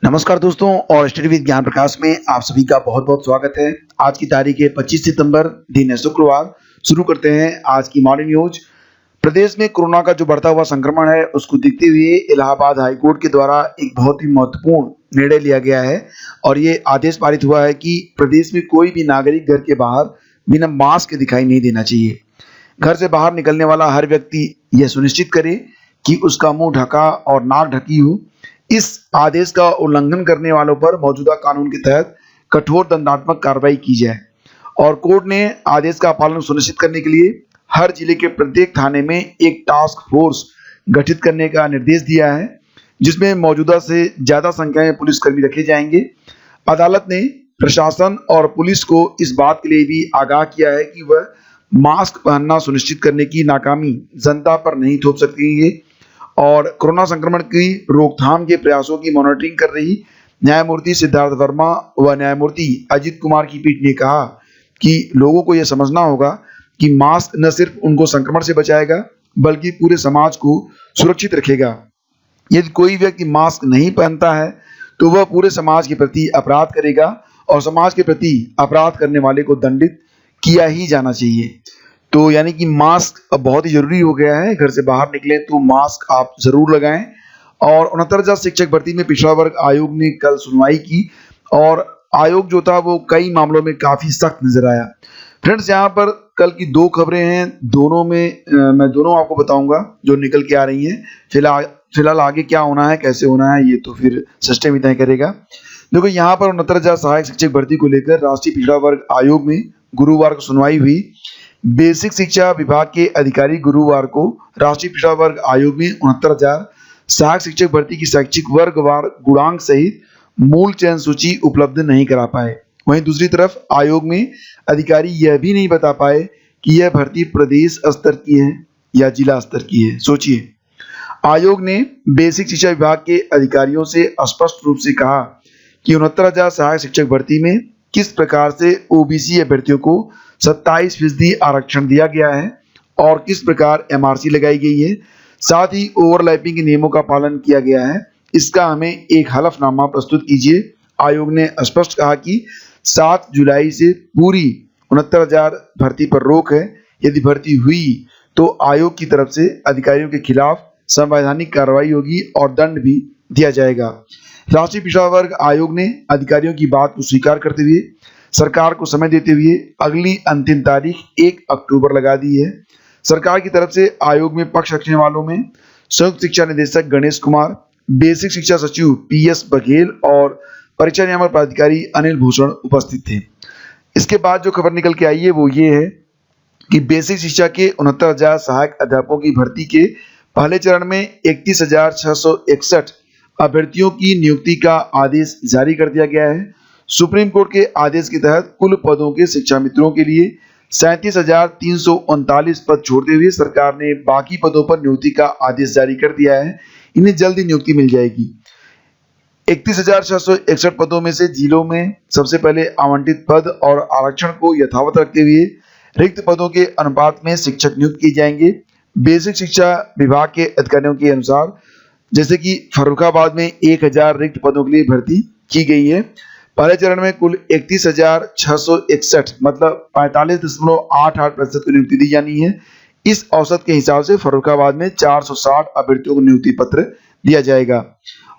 नमस्कार दोस्तों और स्टडी विद ज्ञान प्रकाश में आप सभी का बहुत बहुत स्वागत है। आज की तारीख है 25 सितंबर, दिन है शुक्रवार। शुरू करते हैं आज की मॉर्निंग न्यूज। प्रदेश में कोरोना का जो बढ़ता हुआ संक्रमण है उसको देखते हुए इलाहाबाद हाई कोर्ट के द्वारा एक बहुत ही महत्वपूर्ण निर्णय लिया गया है और ये आदेश पारित हुआ है कि प्रदेश में कोई भी नागरिक घर के बाहर बिना मास्क के दिखाई नहीं देना चाहिए। घर से बाहर निकलने वाला हर व्यक्ति यह सुनिश्चित करे कि उसका मुंह ढका और नाक ढकी हो। इस आदेश का उल्लंघन करने वालों पर मौजूदा कानून के तहत कठोर दंडात्मक कार्रवाई की जाए और कोर्ट ने आदेश का पालन सुनिश्चित करने के लिए हर जिले के प्रत्येक थाने में एक टास्क फोर्स गठित करने का निर्देश दिया है, जिसमें मौजूदा से ज्यादा संख्या में पुलिसकर्मी रखे जाएंगे। अदालत ने प्रशासन और पुलिस को इस बात के लिए भी आगाह किया है कि वह मास्क पहनना सुनिश्चित करने की नाकामी जनता पर नहीं थोप सकेंगे और कोरोना संक्रमण की रोकथाम के प्रयासों की मॉनिटरिंग कर रही न्यायमूर्ति सिद्धार्थ वर्मा व न्यायमूर्ति अजित कुमार की पीठ ने कहा कि लोगों को यह समझना होगा कि मास्क न सिर्फ उनको संक्रमण से बचाएगा बल्कि पूरे समाज को सुरक्षित रखेगा। यदि कोई व्यक्ति मास्क नहीं पहनता है तो वह पूरे समाज के प्रति अपराध करेगा और समाज के प्रति अपराध करने वाले को दंडित किया ही जाना चाहिए। तो यानी कि मास्क अब बहुत ही जरूरी हो गया है। घर से बाहर निकले तो मास्क आप जरूर लगाएं। और 69,000 शिक्षक भर्ती में पिछड़ा वर्ग आयोग ने कल सुनवाई की और आयोग जो था वो कई मामलों में काफी सख्त नजर आया। फ्रेंड्स, यहाँ पर कल की दो खबरें हैं, दोनों में मैं दोनों आपको बताऊंगा जो निकल के आ रही हैं। फिलहाल आगे क्या होना है, कैसे होना है, ये तो फिर सिस्टम ही तय करेगा। देखो, यहाँ पर 69,000 सहायक शिक्षक भर्ती को लेकर राष्ट्रीय पिछड़ा वर्ग आयोग में गुरुवार को सुनवाई हुई। बेसिक शिक्षा विभाग के अधिकारी गुरुवार को राष्ट्रीय पिछड़ा वर्ग आयोग में 69,000 सहायक शिक्षक भर्ती की शैक्षिक वर्गवार गुणांक सहित मूल चयन सूची उपलब्ध नहीं करा पाए। वहीं दूसरी तरफ आयोग में अधिकारी यह भी नहीं बता पाए कि यह भर्ती प्रदेश स्तर की है या जिला स्तर की है। सोचिए, आयोग ने बेसिक शिक्षा विभाग के अधिकारियों से स्पष्ट रूप से कहा कि 69,000 सहायक शिक्षक भर्ती में किस प्रकार से ओबीसी अभ्यर्थियों को 27% आरक्षण दिया गया है और किस प्रकार एमआरसी लगाई गई है, साथ ही ओवरलैपिंग के नियमों का पालन किया गया है, इसका हमें एक हलफनामा प्रस्तुत कीजिए। आयोग ने स्पष्ट कहा कि 7 जुलाई से पूरी 69,000 भर्ती पर रोक है। यदि भर्ती हुई तो आयोग की तरफ से अधिकारियों के खिलाफ संवैधानिक कार्रवाई होगी और दंड भी दिया जाएगा। राष्ट्रीय पिछड़ा वर्ग आयोग ने अधिकारियों की बात को स्वीकार करते हुए सरकार को समय देते हुए अगली अंतिम तारीख 1 अक्टूबर लगा दी है। सरकार की तरफ से आयोग में पक्ष रखने वालों में संयुक्त शिक्षा निदेशक गणेश कुमार, बेसिक शिक्षा सचिव पीएस बघेल और परीक्षा नियामक प्राधिकारी अनिल भूषण उपस्थित थे। इसके बाद जो खबर निकल के आई है वो ये है कि बेसिक शिक्षा के 69,000 सहायक अध्यापकों की भर्ती के पहले चरण में 31,661 अभ्यर्थियों की नियुक्ति का आदेश जारी कर दिया गया है। सुप्रीम कोर्ट के आदेश के तहत कुल पदों के शिक्षा मित्रों के लिए 37,339 पद छोड़ते हुए सरकार ने बाकी पदों पर नियुक्ति का आदेश जारी कर दिया है। इन्हें जल्दी नियुक्ति मिल जाएगी। 31,661 पदों में से जिलों में सबसे पहले आवंटित पद और आरक्षण को यथावत रखते हुए रिक्त पदों के अनुपात में शिक्षक नियुक्त किए जाएंगे। बेसिक शिक्षा विभाग के अधिकारियों के अनुसार जैसे कि फर्रुखाबाद में 1,000 रिक्त पदों के लिए भर्ती की गई है। पहले चरण में कुल 31,661 मतलब 45.88% की नियुक्ति दी जानी है। इस औसत के हिसाब से फर्रुखाबाद में 460 अभ्यर्थियों को नियुक्ति पत्र दिया जाएगा।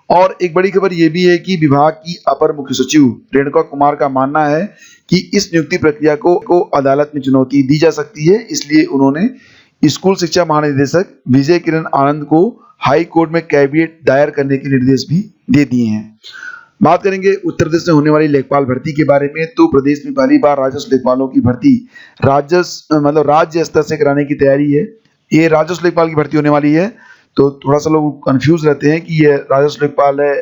और एक बड़ी खबर यह भी है कि विभाग की अपर मुख्य सचिव रेणुका कुमार का मानना है कि इस नियुक्ति प्रक्रिया को अदालत में चुनौती दी जा सकती है, इसलिए उन्होंने स्कूल शिक्षा महानिदेशक विजय किरण आनंद को हाई कोर्ट में कैविएट दायर करने के निर्देश भी दे दिए हैं। बात करेंगे उत्तर प्रदेश में होने वाली लेखपाल भर्ती के बारे में। तो प्रदेश में पहली बार राजस्व लेखपालों की भर्ती राज्य स्तर से कराने की तैयारी है। ये राजस्व लेखपाल की भर्ती होने वाली है, तो थोड़ा सा लोग कंफ्यूज रहते हैं कि ये राजस्व लेखपाल है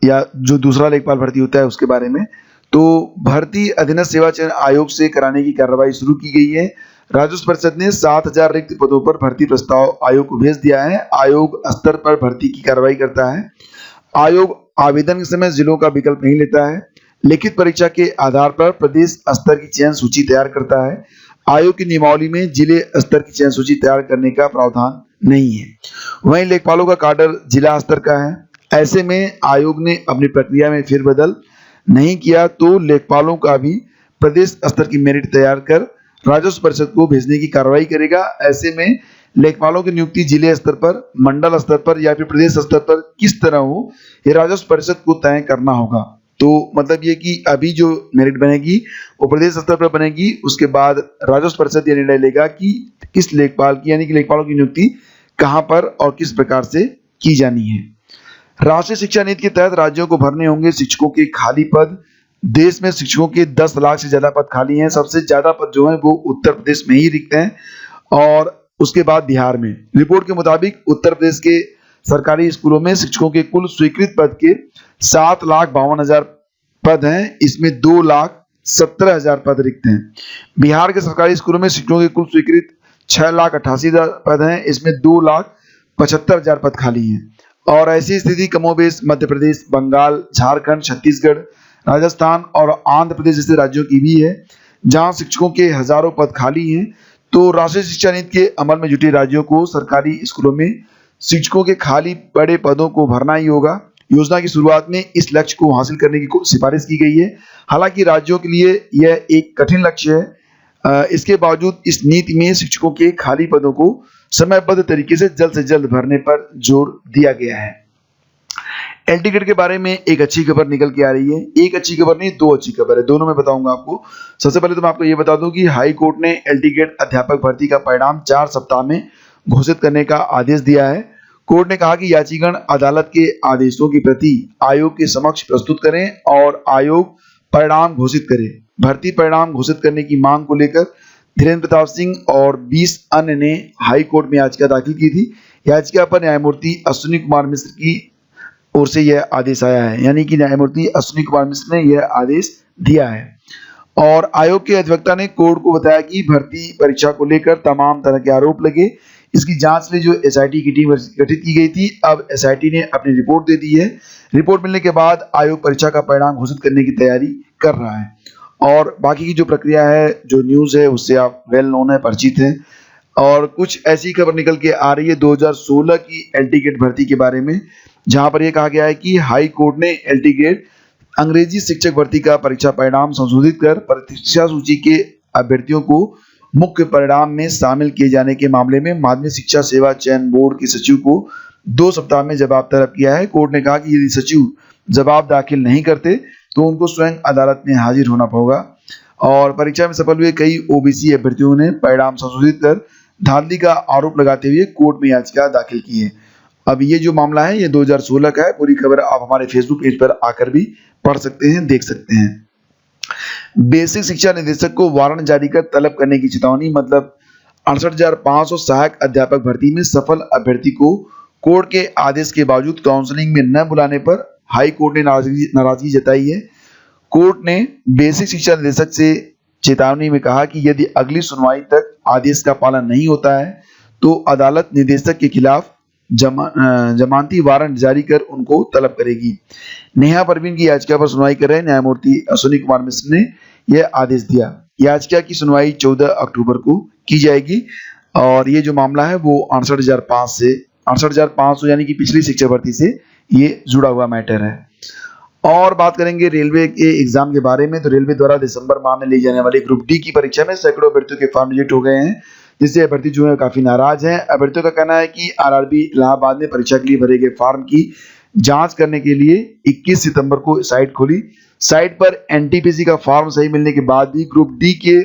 या जो दूसरा लेखपाल भर्ती होता है उसके बारे में। तो भर्ती अधीनस्थ सेवा चयन आयोग से कराने की कार्रवाई शुरू की गई है। राजस्व परिषद ने 7,000 रिक्त पदों पर भर्ती प्रस्ताव आयोग को भेज दिया है। आयोग स्तर पर भर्ती की कार्रवाई करता है। आयोग आवेदन के समय जिलों का विकल्प नहीं लेता है। लिखित परीक्षा के आधार पर प्रदेश स्तर की चयन सूची तैयार करता है। आयोग की नियमावली में जिले स्तर की चयन सूची तैयार करने का प्रावधान नहीं है। वहीं लेखपालों का काडर जिला स्तर का है। ऐसे में आयोग ने अपनी प्रक्रिया में फेरबदल नहीं किया तो लेखपालों का भी प्रदेश स्तर की मेरिट तैयार कर राजस्व परिषद को भेजने की कार्रवाई करेगा। ऐसे में लेखपालों की नियुक्ति जिले स्तर पर, मंडल स्तर पर या फिर प्रदेश स्तर पर किस तरह हो, ये राजस्व परिषद को तय करना होगा। तो मतलब ये कि अभी जो मेरिट बनेगी वो प्रदेश स्तर पर बनेगी, उसके बाद राजस्व परिषद ये निर्णय लेगा कि किस लेखपाल की यानी कि लेखपालों की नियुक्ति कहां पर और किस प्रकार से की जानी है। राष्ट्रीय शिक्षा नीति के तहत राज्यों को भरने होंगे शिक्षकों के खाली पद। देश में शिक्षकों के 10 लाख से ज्यादा पद खाली हैं। सबसे ज्यादा पद जो हैं वो उत्तर प्रदेश में ही रिक्त हैं और उसके बाद बिहार में। रिपोर्ट के मुताबिक उत्तर प्रदेश के सरकारी स्कूलों में शिक्षकों के कुल स्वीकृत पद के 7,52,000 पद हैं, इसमें 2,17,000 पद रिक्त हैं। बिहार के सरकारी स्कूलों में शिक्षकों के कुल स्वीकृत 6,88,000 पद हैं, इसमें 2,75,000 पद खाली हैं। और ऐसी स्थिति कमोबेश मध्य प्रदेश, बंगाल, झारखंड, छत्तीसगढ़, राजस्थान और आंध्र प्रदेश जैसे राज्यों की भी है, जहां शिक्षकों के हजारों पद खाली हैं। तो राष्ट्रीय शिक्षा नीति के अमल में जुटे राज्यों को सरकारी स्कूलों में शिक्षकों के खाली पड़े पदों को भरना ही होगा। योजना की शुरुआत में इस लक्ष्य को हासिल करने की सिफारिश की गई है। हालांकि राज्यों के लिए यह एक कठिन लक्ष्य है। इसके बावजूद इस नीति में शिक्षकों के खाली पदों को समयबद्ध तरीके से जल्द भरने पर जोर दिया गया है। एल टिकट के बारे में एक अच्छी खबर निकल के आ रही है। एक अच्छी खबर नहीं, दो अच्छी खबर है, दोनों मैं बताऊंगा आपको। सबसे पहले तो मैं आपको ये बता दूं कि हाई कोर्ट ने एल टिकट अध्यापक भर्ती का परिणाम 4 सप्ताह में घोषित करने का आदेश दिया है। कोर्ट ने कहा कि याचिकागण अदालत के आदेशों की प्रति आयोग के समक्ष प्रस्तुत करें और आयोग परिणाम घोषित करे। भर्ती परिणाम घोषित करने की मांग को लेकर धीरेन्द्र प्रताप सिंह और 20 अन्य ने हाई कोर्ट में याचिका दाखिल की थी। याचिका पर न्यायमूर्ति अश्विनी कुमार मिश्र की ओर से यह आदेश आया है, यानी कि न्यायमूर्ति अश्विनी कुमार मिश्र ने यह आदेश दिया है। और आयोग के अधिवक्ता ने कोर्ट को बताया कि भर्ती परीक्षा को लेकर तमाम तरह के आरोप लगे, इसकी जांच के लिए जो एसआईटी की टीम गठित की गई थी, अब एसआईटी ने अपनी रिपोर्ट दे दी है। रिपोर्ट मिलने के बाद आयोग परीक्षा का परिणाम घोषित करने की तैयारी कर रहा है। और बाकी की जो प्रक्रिया है, जो न्यूज़ है, उससे आप वेल नोन है, परिचित हैं। और कुछ ऐसी खबर निकल के आ रही है 2016 की एल टिकट भर्ती के बारे में, जहां पर यह कहा गया है कि हाई कोर्ट ने एल टिकट अंग्रेजी शिक्षक भर्ती का परीक्षा परिणाम संशोधित कर परीक्षा सूची के अभ्यर्थियों को मुख्य परिणाम में शामिल किए जाने के मामले में माध्यमिक शिक्षा सेवा चयन बोर्ड के सचिव को 2 सप्ताह में जवाब तलब किया है। कोर्ट ने कहा कि यदि सचिव जवाब दाखिल नहीं करते तो उनको स्वयं अदालत में हाजिर होना होगा। और परीक्षा में सफल हुए कई ओबीसी अभ्यर्थियों ने परिणाम संशोधित कर धांधली का आरोप लगाते हुए कोर्ट में याचिका दाखिल की है। अब ये जो मामला है ये 2016 का है। पूरी खबर आप हमारे फेसबुक पेज पर आकर भी पढ़ सकते हैं, देख सकते हैं। बेसिक शिक्षा निदेशक को वारंट जारी कर तलब करने की चेतावनी। मतलब 68,500 सहायक अध्यापक भर्ती में सफल अभ्यर्थी को कोर्ट के आदेश के बावजूद काउंसलिंग में न बुलाने पर हाई कोर्ट ने नाराजगी जताई है। कोर्ट ने बेसिक शिक्षा निदेशक से चेतावनी में कहा कि यदि अगली सुनवाई तक आदेश का पालन नहीं होता है तो अदालत निदेशक के खिलाफ जमानती वारंट जारी कर उनको तलब करेगी। नेहा परवीन की याचिका पर सुनवाई कर रहे न्यायमूर्ति अश्विनी कुमार मिश्र ने यह आदेश दिया। याचिका की सुनवाई 14 अक्टूबर को की जाएगी और ये जो मामला है वो 68,500 यानी कि पिछली शिक्षा भर्ती से ये जुड़ा हुआ मैटर है। और बात करेंगे रेलवे के एग्जाम के बारे में। तो रेलवे द्वारा दिसंबर माह में ली जाने वाली ग्रुप डी की परीक्षा में सैकड़ों अभ्यर्थियों के फॉर्म रिजेक्ट हो गए हैं, जिससे अभ्यर्थी जो है काफी नाराज हैं। अभ्यर्थियों का कहना है कि आरआरबी इलाहाबाद में परीक्षा के लिए भरे गए फॉर्म की जांच करने के लिए 21 सितंबर को साइट खोली। साइट पर एनटीपीसी का फॉर्म सही मिलने के बाद भी ग्रुप डी के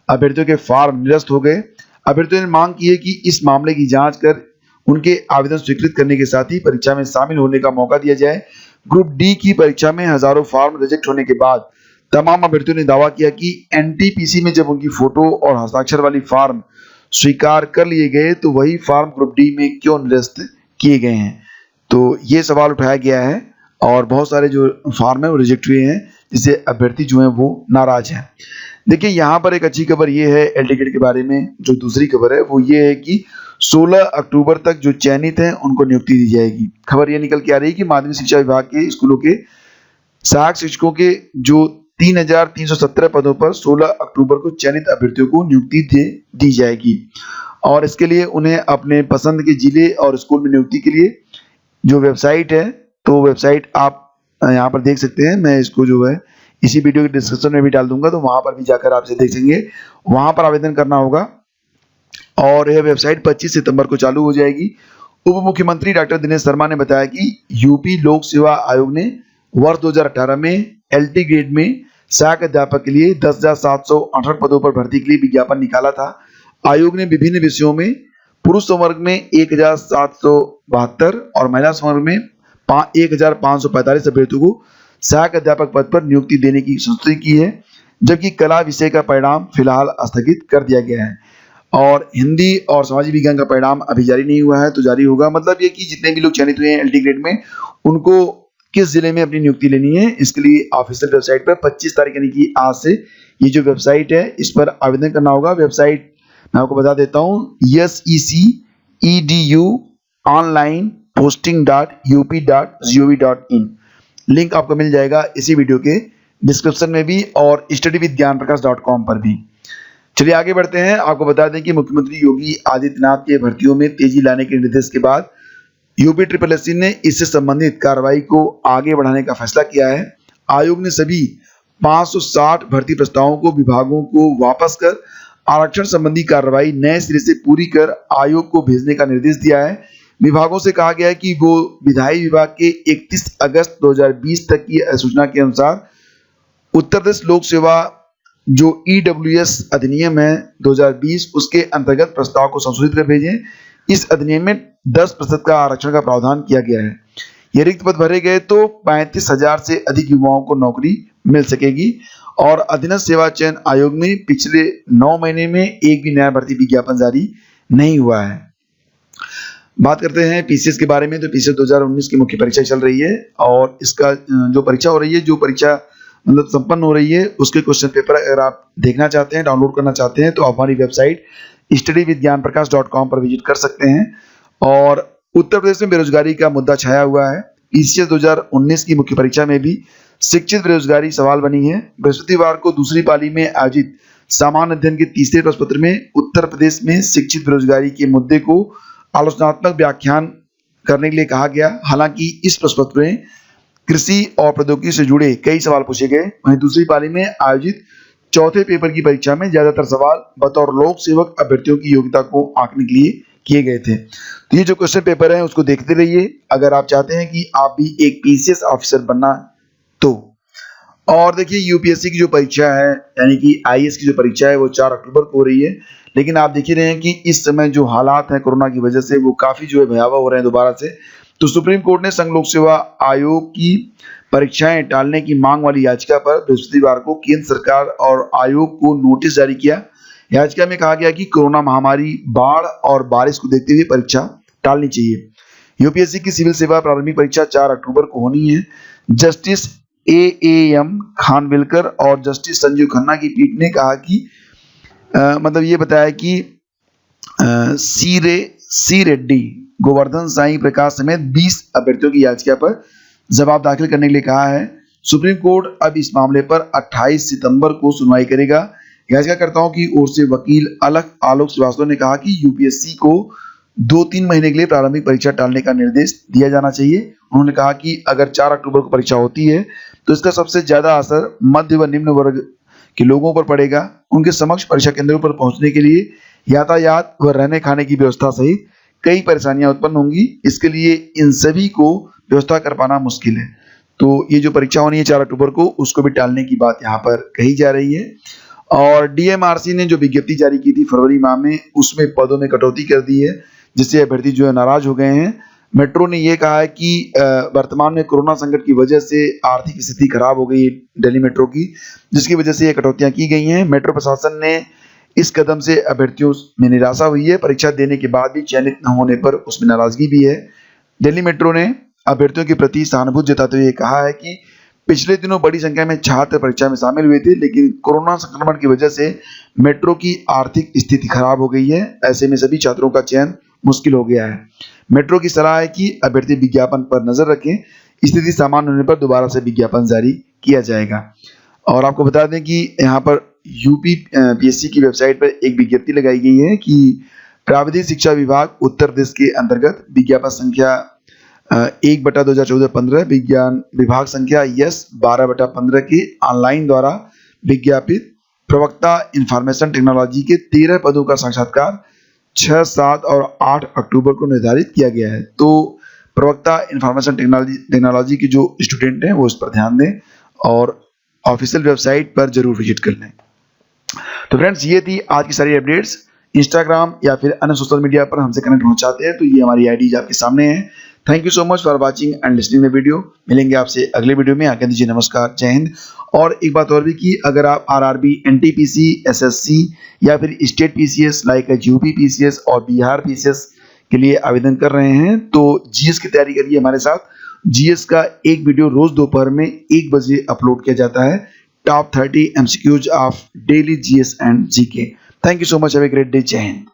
अभ्यर्थियों के फॉर्म निरस्त हो गए। अभ्यर्थियों ने मांग की है कि इस मामले की जांच कर उनके आवेदन स्वीकृत करने के साथ ही परीक्षा में शामिल होने का मौका दिया जाए। ग्रुप डी की परीक्षा में हजारों फॉर्म रिजेक्ट होने के बाद तमाम अभ्यर्थियों ने दावा किया कि एनटीपीसी में जब उनकी फोटो और हस्ताक्षर वाली फॉर्म स्वीकार कर लिए गए तो वही फॉर्म ग्रुप डी में क्यों निरस्त किए गए हैं। तो ये सवाल उठाया गया है और बहुत सारे जो फॉर्म है वो रिजेक्ट हुए हैं, जिससे अभ्यर्थी जो है वो नाराज हैं। देखिए यहाँ पर एक अच्छी खबर ये है एल टिकट के बारे में। जो दूसरी खबर है वो ये है कि 16 अक्टूबर तक जो चयनित हैं उनको नियुक्ति दी जाएगी। खबर ये निकल के आ रही है कि माध्यमिक शिक्षा विभाग के स्कूलों के सहायक शिक्षकों के जो 3,317 पदों पर 16 अक्टूबर को चयनित अभ्यर्थियों को नियुक्ति दी जाएगी और इसके लिए उन्हें अपने पसंद के जिले और स्कूल में नियुक्ति के लिए जो वेबसाइट है तो वेबसाइट आप यहाँ पर देख सकते हैं। मैं इसको जो है इसी वीडियो के डिस्क्रिप्शन में भी डाल दूंगा, तो वहां पर भी जाकर आप इसे देख सकेंगे। वहां पर आवेदन करना होगा और यह वेबसाइट 25 सितंबर को चालू हो जाएगी। उप मुख्यमंत्री डॉक्टर दिनेश शर्मा ने बताया कि यूपी लोक सेवा आयोग ने वर्ष 2018 में एलटी ग्रेड में सहायक अध्यापक के लिए 10,768 पदों पर भर्ती के लिए विज्ञापन निकाला था। आयोग ने विभिन्न विषयों में पुरुष संवर्ग में 1,772 और महिला संवर्ग में 1,545 अभ्यर्थियों को सहायक अध्यापक पद पर नियुक्ति देने की संस्तुति की है, जबकि कला विषय का परिणाम फिलहाल स्थगित कर दिया गया है और हिंदी और सामाजिक विज्ञान का परिणाम अभी जारी नहीं हुआ है, तो जारी होगा। मतलब ये कि जितने भी लोग चयनित हुए हैं एलटी ग्रेड में, उनको किस जिले में अपनी नियुक्ति लेनी है, इसके लिए ऑफिशियल वेबसाइट पर 25 तारीख यानी कि आज से ये जो वेबसाइट है इस पर आवेदन करना होगा। वेबसाइट मैं आपको बता देता हूँ, SECEDUonlineposting.up.gov.in। लिंक आपको मिल जाएगा इसी वीडियो के डिस्क्रिप्शन में भी और studyvithgyanprakash.com पर भी। चलिए आगे बढ़ते हैं। आपको बता दें कि मुख्यमंत्री योगी आदित्यनाथ के भर्तियों में तेजी लाने के निर्देश के बाद यूपी SSSC ने इससे संबंधित कार्रवाई को आगे बढ़ाने का फैसला किया है। आयोग ने सभी 560 भर्ती प्रस्तावों को विभागों को वापस कर आरक्षण संबंधी कार्रवाई नए सिरे से पूरी कर आयोग को भेजने का निर्देश दिया है। विभागों से कहा गया है कि वो विधायी विभाग के 31 अगस्त 2020 तक की अधिसूचना के अनुसार उत्तर प्रदेश लोक सेवा जो EWS अधिनियम है 2020 उसके अंतर्गत प्रस्ताव को संशोधित कर भेजें। इस अधिनियम में 10% का आरक्षण का प्रावधान किया गया है। ये रिक्त पद भरे गए तो 35,000 से अधिक युवाओं को नौकरी मिल सकेगी और अधीनस्थ सेवा चयन आयोग में पिछले 9 महीने में एक भी नया भर्ती विज्ञापन जारी नहीं हुआ है। बात करते हैं पीसीएस के बारे में, तो पीसीएस 2019 की मुख्य परीक्षा चल रही है और इसका जो परीक्षा हो रही है, जो परीक्षा मतलब संपन्न हो रही है, उसके क्वेश्चन पेपर अगर आप देखना चाहते हैं, डाउनलोड करना चाहते हैं, तो आप हमारी वेबसाइट studyvithgyanprakash.com पर विजिट कर सकते हैं। और उत्तर प्रदेश में बेरोजगारी का मुद्दा छाया हुआ है। पीसीएस 2019 की मुख्य परीक्षा में भी शिक्षित बेरोजगारी सवाल बनी है। बृहस्पतिवार को दूसरी पाली में आयोजित सामान्य अध्ययन के तीसरे प्रश्न पत्र में उत्तर प्रदेश में शिक्षित बेरोजगारी के मुद्दे को आलोचनात्मक व्याख्यान करने के लिए कहा गया। हालांकि इस प्रश्न पत्र में कृषि और प्रौद्योगिकी से जुड़े कई सवाल पूछे गए। वहीं दूसरी पाली में आयोजित चौथे पेपर की परीक्षा में ज्यादातर सवाल बतौर लोक सेवक अभ्यर्थियों की योग्यता को आंकने के लिए किए गए थे। तो ये जो क्वेश्चन पेपर है उसको देखते रहिए अगर आप चाहते हैं कि आप भी एक पीसीएस ऑफिसर बनना तो। और देखिए यूपीएससी की जो परीक्षा है यानी कि आईएएस की जो परीक्षा है वो 4 अक्टूबर को हो रही है, लेकिन आप देख ही रहे हैं कि इस समय जो हालात हैं कोरोना की वजह से वो काफी जो है भयावह हो रहे हैं दोबारा से। तो सुप्रीम कोर्ट ने संघ लोक सेवा आयोग की परीक्षाएं टालने की मांग वाली याचिका पर बृहस्पतिवार को केंद्र सरकार और आयोग को नोटिस जारी किया। याचिका में कहा गया कि कोरोना महामारी, बाढ़ और बारिश को देखते हुए परीक्षा टालनी चाहिए। यूपीएससी की सिविल सेवा प्रारंभिक परीक्षा 4 अक्टूबर को होनी है। जस्टिस एएम खानविलकर और जस्टिस संजीव खन्ना की पीठ ने कहा कि मतलब ये बताया कि सी रेड्डी, गोवर्धन साई प्रकाश समेत 20 अभ्यर्थियों की याचिका पर जवाब दाखिल करने के लिए कहा है। सुप्रीम कोर्ट अब इस मामले पर 28 सितंबर को सुनवाई करेगा। याचिकाकर्ताओं की ओर से वकील आलोक श्रीवास्तव ने कहा कि यूपीएससी को 2-3 महीने के लिए प्रारंभिक परीक्षा टालने का निर्देश दिया जाना चाहिए। उन्होंने कहा कि अगर 4 अक्टूबर को परीक्षा होती है तो इसका सबसे ज्यादा असर मध्य व निम्न वर्ग के लोगों पर पड़ेगा। उनके समक्ष परीक्षा केंद्रों पर पहुंचने के लिए यातायात व रहने खाने की व्यवस्था सहित कई परेशानियां उत्पन्न होंगी। इसके लिए इन सभी को व्यवस्था कर पाना मुश्किल है। तो ये जो परीक्षा होनी है 4 अक्टूबर को, उसको भी टालने की बात यहाँ पर कही जा रही है। और डीएमआरसी ने जो विज्ञप्ति जारी की थी फरवरी माह में, उसमें पदों में कटौती कर दी है, जिससे अभ्यर्थी जो है नाराज हो गए हैं। मेट्रो ने यह कहा है कि वर्तमान में कोरोना संकट की वजह से आर्थिक स्थिति खराब हो गई है दिल्ली मेट्रो की, जिसकी वजह से ये कटौतियां की गई हैं। मेट्रो प्रशासन ने इस कदम से अभ्यर्थियों में निराशा हुई है। परीक्षा देने के बाद भी चयनित न होने पर उसमें नाराजगी भी है। दिल्ली मेट्रो ने अभ्यर्थियों के प्रति सहानुभूति जताते हुए कहा है कि पिछले दिनों बड़ी संख्या में छात्र परीक्षा में शामिल हुए थे, लेकिन कोरोना संक्रमण की वजह से मेट्रो की आर्थिक स्थिति खराब हो गई है। ऐसे में सभी छात्रों का चयन मुश्किल हो गया है। मेट्रो की सलाह है कि अभ्यर्थी विज्ञापन पर नजर रखें। स्थिति सामान्य होने पर दोबारा से विज्ञापन जारी किया जाएगा। और आपको बता दें कि यहाँ पर यूपीपीएससी की वेबसाइट पर एक विज्ञप्ति लगाई गई है कि प्राविधिक शिक्षा विभाग उत्तर प्रदेश के अंतर्गत विज्ञापन संख्या 1/2014-15 विज्ञान विभाग संख्या यस 12/15 की ऑनलाइन द्वारा विज्ञापित प्रवक्ता इंफॉर्मेशन टेक्नोलॉजी के 13 पदों का साक्षात्कार 6, 7 और 8 अक्टूबर को निर्धारित किया गया है। तो प्रवक्ता इंफॉर्मेशन टेक्नोलॉजी के जो स्टूडेंट हैं वो इस पर ध्यान दें और ऑफिशियल वेबसाइट पर जरूर विजिट कर लें। तो फ्रेंड्स, ये थी आज की सारी अपडेट्स। इंस्टाग्राम या फिर अन्य सोशल मीडिया पर हमसे कनेक्ट होना चाहते हैं तो ये हमारी आईडीज आपके सामने है। Thank you so much for watching and listening the video. मिलेंगे आपसे अगले वीडियो में। आगे दीजिए नमस्कार, जय हिंद। और एक बात और भी कि अगर आप आरआरबी, एनटीपीसी, एसएससी या फिर state PCS like UP PCS और बिहार पीसीएस के लिए आवेदन कर रहे हैं तो जीएस की तैयारी करिए हमारे साथ। जीएस का एक वीडियो रोज दोपहर में 1 बजे अपलोड किया जाता है। Top 30 MCQs of daily GS and GK. Thank you so much. Have a great day. जय हिंद।